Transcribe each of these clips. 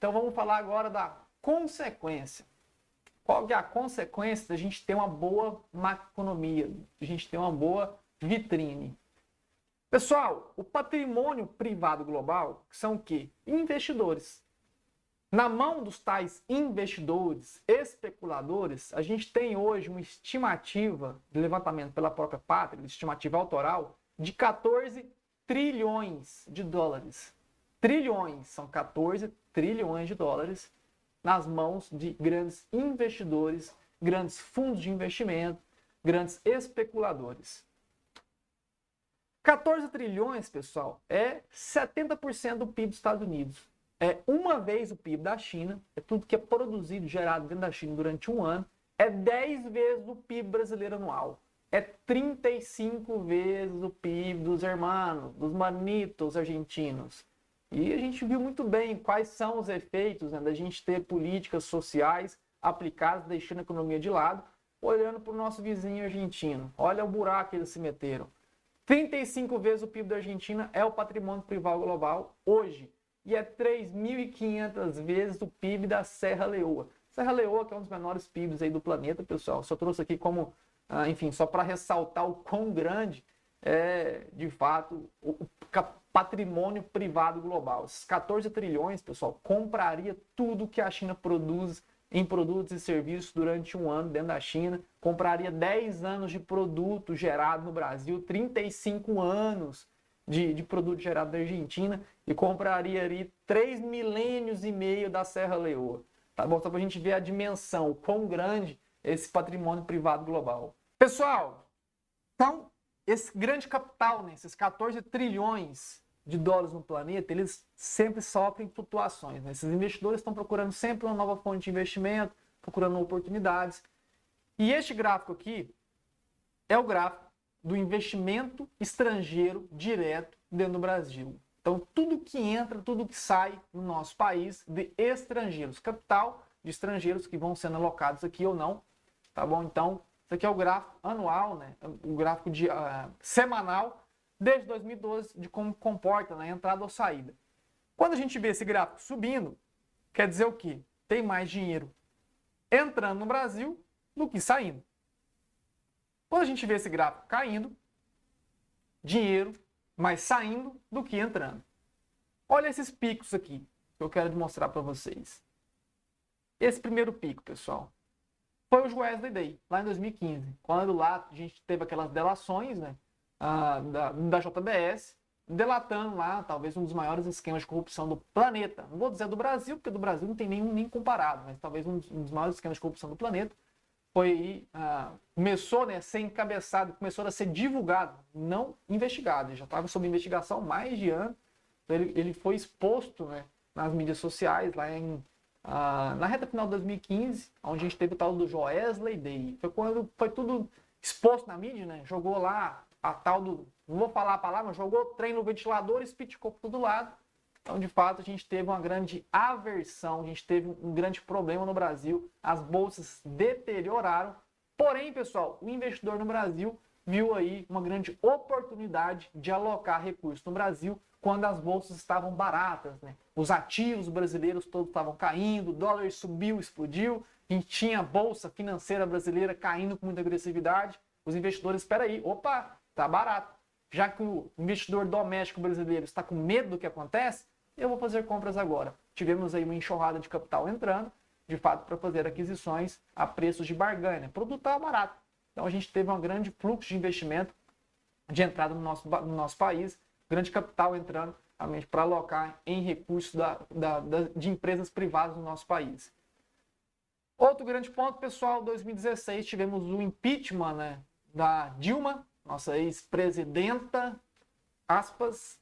Então vamos falar agora da consequência. Qual que é a consequência da gente ter uma boa macroeconomia, da gente ter uma boa vitrine? Pessoal, o patrimônio privado global são o quê? Investidores. Na mão dos tais investidores, especuladores, a gente tem hoje uma estimativa de levantamento pela própria pátria, estimativa autoral, de 14 trilhões de dólares. Trilhões, são 14 trilhões de dólares nas mãos de grandes investidores, grandes fundos de investimento, grandes especuladores. 14 trilhões, pessoal, é 70% do PIB dos Estados Unidos. É uma vez o PIB da China, é tudo que é produzido, gerado dentro da China durante um ano, é 10 vezes o PIB brasileiro anual. É 35 vezes o PIB dos hermanos, dos manitos argentinos. E a gente viu muito bem quais são os efeitos, né, da gente ter políticas sociais aplicadas, deixando a economia de lado, olhando para o nosso vizinho argentino. Olha o buraco que eles se meteram. 35 vezes o PIB da Argentina é o patrimônio privado global hoje. E é 3.500 vezes o PIB da Serra Leoa. Serra Leoa, que é um dos menores PIBs aí do planeta, pessoal. Só trouxe aqui como, enfim, só para ressaltar o quão grande é, de fato, o patrimônio privado global. Esses 14 trilhões, pessoal, compraria tudo que a China produz em produtos e serviços durante um ano dentro da China, compraria 10 anos de produto gerado no Brasil, 35 anos de produto gerado na Argentina e compraria ali 3 milênios e meio da Serra Leoa. Tá bom? Só para a gente ver a dimensão, o quão grande é esse patrimônio privado global. Pessoal, então, esse grande capital, né, esses 14 trilhões de dólares no planeta, eles sempre sofrem flutuações. Né? Esses investidores estão procurando sempre uma nova fonte de investimento, procurando oportunidades. E este gráfico aqui é o gráfico do investimento estrangeiro direto dentro do Brasil. Então, tudo que entra, tudo que sai no nosso país de estrangeiros, capital de estrangeiros que vão sendo alocados aqui ou não, tá bom? Então, isso aqui é o gráfico anual, né? O gráfico semanal desde 2012 de como comporta na entrada ou saída. Quando a gente vê esse gráfico subindo, quer dizer o quê? Tem mais dinheiro entrando no Brasil do que saindo. Quando a gente vê esse gráfico caindo, dinheiro mais saindo do que entrando. Olha esses picos aqui que eu quero mostrar para vocês. Esse primeiro pico, pessoal, foi o Wesley Day, lá em 2015, quando lá a gente teve aquelas delações, né, da JBS, delatando lá talvez um dos maiores esquemas de corrupção do planeta. Não vou dizer do Brasil, porque do Brasil não tem nenhum nem comparado, mas talvez um dos maiores esquemas de corrupção do planeta. Foi começou, né, a ser encabeçado, começou a ser divulgado, não investigado. Ele já estava sob investigação há mais de ano. Então ele foi exposto, né, nas mídias sociais lá na reta final de 2015, onde a gente teve o tal do Wesley Day. Foi quando foi tudo exposto na mídia, né? Jogou lá a tal do, não vou falar a palavra, mas jogou trem no ventilador e espiticou por todo lado. Então, de fato, a gente teve uma grande aversão, a gente teve um grande problema no Brasil, as bolsas deterioraram. Porém, pessoal, o investidor no Brasil viu aí uma grande oportunidade de alocar recursos no Brasil quando as bolsas estavam baratas, né? Os ativos brasileiros todos estavam caindo, o dólar subiu, explodiu, a gente tinha a bolsa financeira brasileira caindo com muita agressividade. Os investidores, espera aí, opa, tá barato. Já que o investidor doméstico brasileiro está com medo do que acontece, eu vou fazer compras agora. Tivemos aí uma enxurrada de capital entrando, de fato, para fazer aquisições a preços de barganha. O produto estava barato. Então a gente teve um grande fluxo de investimento de entrada no nosso país, grande capital entrando realmente para alocar em recursos de empresas privadas no nosso país. Outro grande ponto, pessoal, 2016 tivemos o impeachment, né, da Dilma, nossa ex-presidenta, aspas,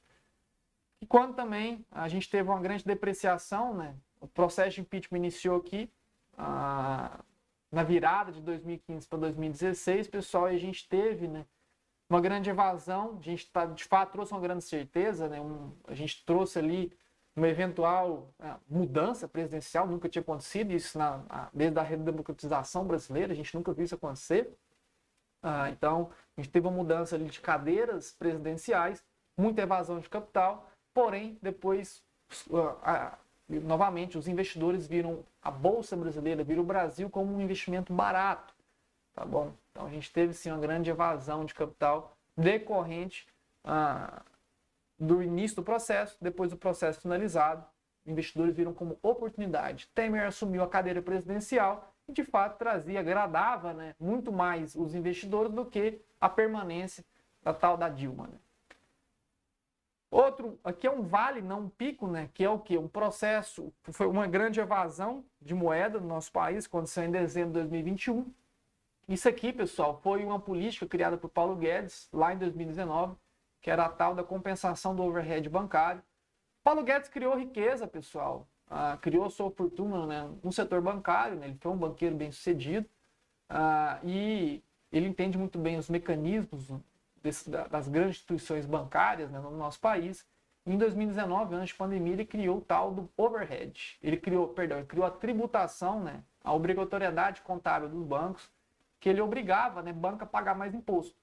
e quando também a gente teve uma grande depreciação, né, o processo de impeachment iniciou aqui na virada de 2015 para 2016, pessoal, e a gente teve, né, uma grande evasão, a gente de fato trouxe uma grande certeza, né, a gente trouxe ali uma eventual mudança presidencial, nunca tinha acontecido isso desde a redemocratização brasileira, a gente nunca viu isso acontecer. Então, a gente teve uma mudança ali de cadeiras presidenciais, muita evasão de capital, porém, depois novamente, os investidores viram a Bolsa Brasileira, viram o Brasil como um investimento barato, tá bom? Então a gente teve sim uma grande evasão de capital decorrente do início do processo. Depois do processo finalizado, investidores viram como oportunidade. Temer assumiu a cadeira presidencial e, de fato, agradava, né, muito mais os investidores do que a permanência da tal da Dilma. Né? Outro, aqui é um vale, não um pico, né, que é o quê? Um processo, foi uma grande evasão de moeda no nosso país, aconteceu em dezembro de 2021. Isso aqui, pessoal, foi uma política criada por Paulo Guedes, lá em 2019, que era a tal da compensação do overhead bancário. Paulo Guedes criou riqueza, pessoal, criou sua fortuna, né, no setor bancário, né, ele foi um banqueiro bem-sucedido, e ele entende muito bem os mecanismos das grandes instituições bancárias, né, no nosso país. Em 2019, antes da pandemia, ele criou o tal do overhead. Ele criou a tributação, né, a obrigatoriedade contábil dos bancos, que ele obrigava, né, banco a pagar mais imposto.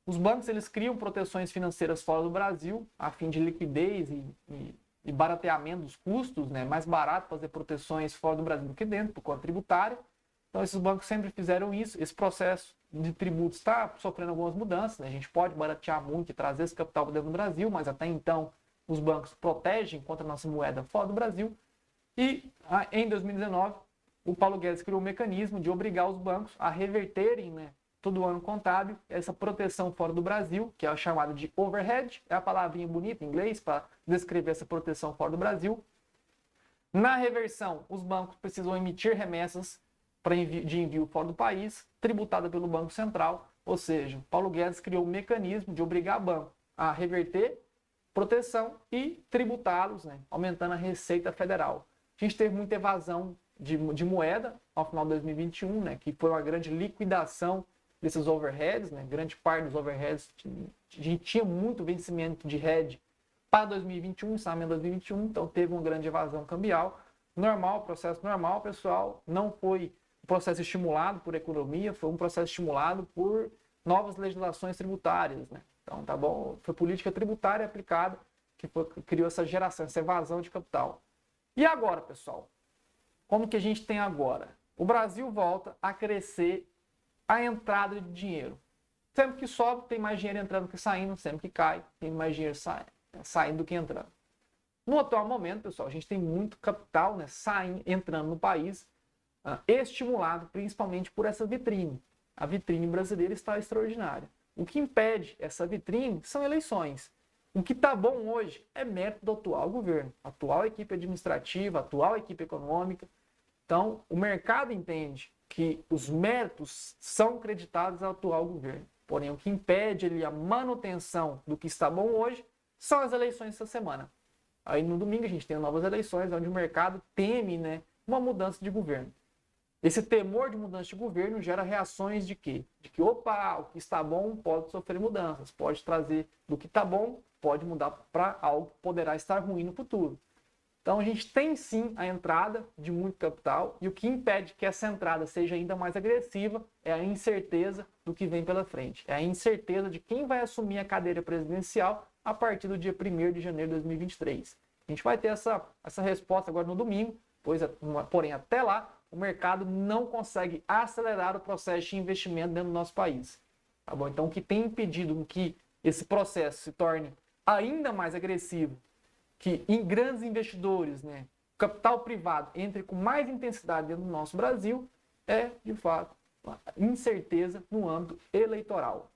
Os bancos, eles criam proteções financeiras fora do Brasil, a fim de liquidez e barateamento dos custos, né? Mais barato fazer proteções fora do Brasil do que dentro, por conta tributária. Então, esses bancos sempre fizeram isso. Esse processo de tributos está sofrendo algumas mudanças, né? A gente pode baratear muito e trazer esse capital para dentro do Brasil, mas até então os bancos protegem contra a nossa moeda fora do Brasil. E em 2019, o Paulo Guedes criou um mecanismo de obrigar os bancos a reverterem, né, todo ano contábil, essa proteção fora do Brasil, que é chamada de overhead, é a palavrinha bonita em inglês para descrever essa proteção fora do Brasil. Na reversão, os bancos precisam emitir remessas de envio fora do país, tributada pelo Banco Central, ou seja, Paulo Guedes criou um mecanismo de obrigar o banco a reverter proteção e tributá-los, né, aumentando a Receita Federal. A gente teve muita evasão de moeda ao final de 2021, né, que foi uma grande liquidação desses overheads, né? Grande parte dos overheads, a gente tinha muito vencimento de hedge para 2021, encerramento de 2021, então teve uma grande evasão cambial. Normal, processo normal, pessoal, não foi um processo estimulado por economia, foi um processo estimulado por novas legislações tributárias, né? Então, tá bom, foi política tributária aplicada que criou essa geração, essa evasão de capital. E agora, pessoal? Como que a gente tem agora? O Brasil volta a crescer a entrada de dinheiro. Sempre que sobe, tem mais dinheiro entrando que saindo. Sempre que cai, tem mais dinheiro saindo do que entrando. No atual momento, pessoal, a gente tem muito capital, né, entrando no país, estimulado principalmente por essa vitrine. A vitrine brasileira está extraordinária. O que impede essa vitrine são eleições. O que está bom hoje é mérito do atual governo, atual equipe administrativa, atual equipe econômica. Então, o mercado entende que os méritos são creditados ao atual governo. Porém, o que impede a manutenção do que está bom hoje são as eleições essa semana. Aí no domingo a gente tem novas eleições, onde o mercado teme, né, uma mudança de governo. Esse temor de mudança de governo gera reações de quê? De que, opa, o que está bom pode sofrer mudanças, pode trazer do que está bom, pode mudar para algo que poderá estar ruim no futuro. Então a gente tem sim a entrada de muito capital e o que impede que essa entrada seja ainda mais agressiva é a incerteza do que vem pela frente. É a incerteza de quem vai assumir a cadeira presidencial a partir do dia 1º de janeiro de 2023. A gente vai ter essa resposta agora no domingo, porém até lá o mercado não consegue acelerar o processo de investimento dentro do nosso país. Tá bom? Então o que tem impedido que esse processo se torne ainda mais agressivo, que em grandes investidores, né, capital privado entre com mais intensidade dentro do nosso Brasil, é, de fato, uma incerteza no âmbito eleitoral.